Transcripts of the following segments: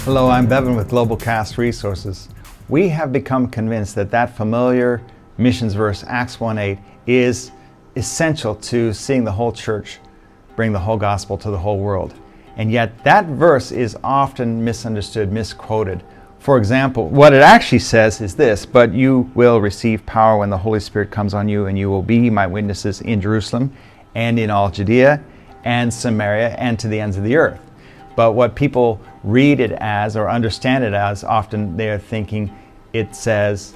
Hello, I'm Bevan with Global Cast Resources. We have become convinced that familiar missions verse, Acts 1:8, is essential to seeing the whole church bring the whole gospel to the whole world. And yet that verse is often misunderstood, misquoted. For example, what it actually says is this: "But you will receive power when the Holy Spirit comes on you, and you will be my witnesses in Jerusalem and in all Judea and Samaria and to the ends of the earth." But what people read it as or understand it as, often they're thinking it says,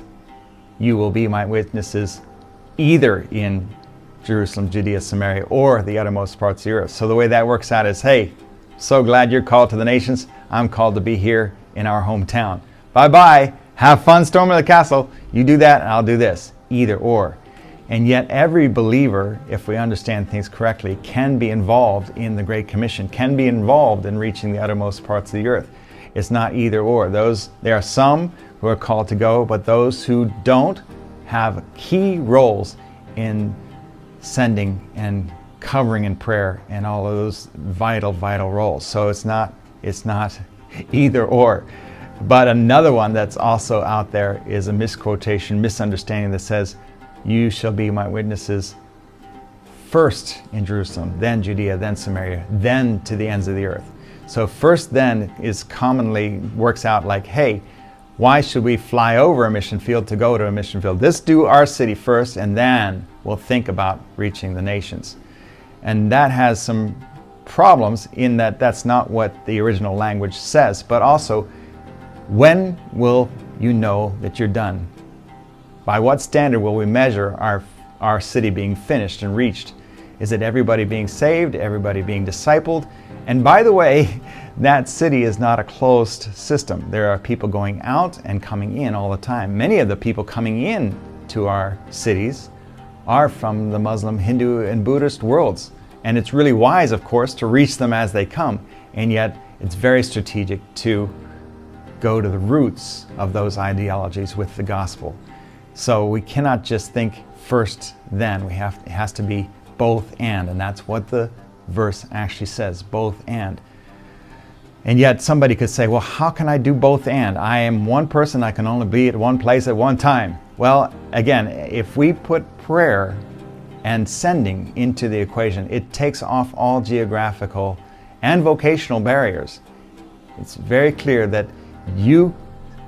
"You will be my witnesses either in Jerusalem, Judea, Samaria, or the uttermost parts of the earth." So the way that works out is, hey, so glad you're called to the nations. I'm called to be here in our hometown. Bye-bye. Have fun storming the castle. You do that and I'll do this. Either or. And yet every believer, if we understand things correctly, can be involved in the Great Commission, can be involved in reaching the uttermost parts of the earth. It's not either or. There are some who are called to go, but those who don't have key roles in sending and covering in prayer and all of those vital roles. So it's not either or. But another one that's also out there is a misquotation, misunderstanding that says, "You shall be my witnesses first in Jerusalem, then Judea, then Samaria, then to the ends of the earth." So first then is commonly works out like, hey, why should we fly over a mission field to go to a mission field? Let's do our city first, and then we'll think about reaching the nations. And that has some problems in that that's not what the original language says, but also, when will you know that you're done? By what standard will we measure our city being finished and reached? Is it everybody being saved, everybody being discipled? And by the way, that city is not a closed system. There are people going out and coming in all the time. Many of the people coming in to our cities are from the Muslim, Hindu, and Buddhist worlds. And it's really wise, of course, to reach them as they come. And yet it's very strategic to go to the roots of those ideologies with the gospel. So we cannot just think first, then. It has to be both and that's what the verse actually says, both and. And yet somebody could say, well, how can I do both and? I am one person, I can only be at one place at one time. Well, again, if we put prayer and sending into the equation, it takes off all geographical and vocational barriers. It's very clear that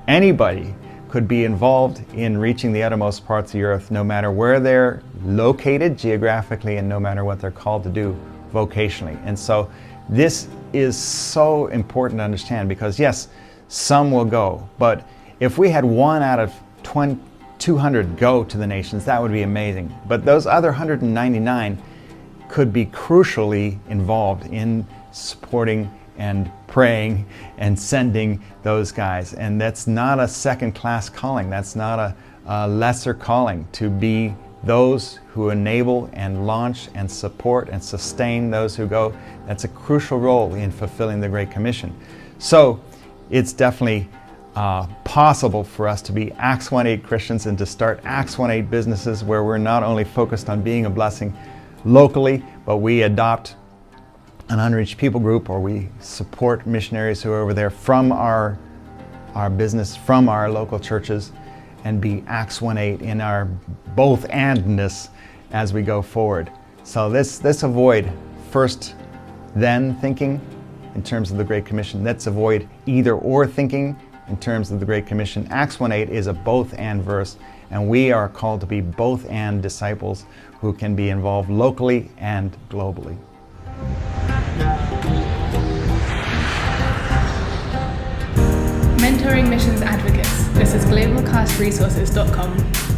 anybody could be involved in reaching the uttermost parts of the earth, no matter where they're located geographically and no matter what they're called to do vocationally. And so this is so important to understand, because yes, some will go, but if we had 1 out of 200 go to the nations, that would be amazing. But those other 199 could be crucially involved in supporting and praying and sending those guys. And that's not a second-class calling. That's not a lesser calling, to be those who enable and launch and support and sustain those who go. That's a crucial role in fulfilling the Great Commission. So it's definitely possible for us to be Acts 1:8 Christians and to start Acts 1:8 businesses, where we're not only focused on being a blessing locally, but we adopt an unreached people group, or we support missionaries who are over there from our business, from our local churches, and be Acts 1:8 in our both andness as we go forward. So let's avoid first then thinking in terms of the Great Commission. Let's avoid either or thinking in terms of the Great Commission. Acts 1:8 is a both and verse, and we are called to be both and disciples who can be involved locally and globally. Mentoring Missions Advocates. This is globalcastresources.com.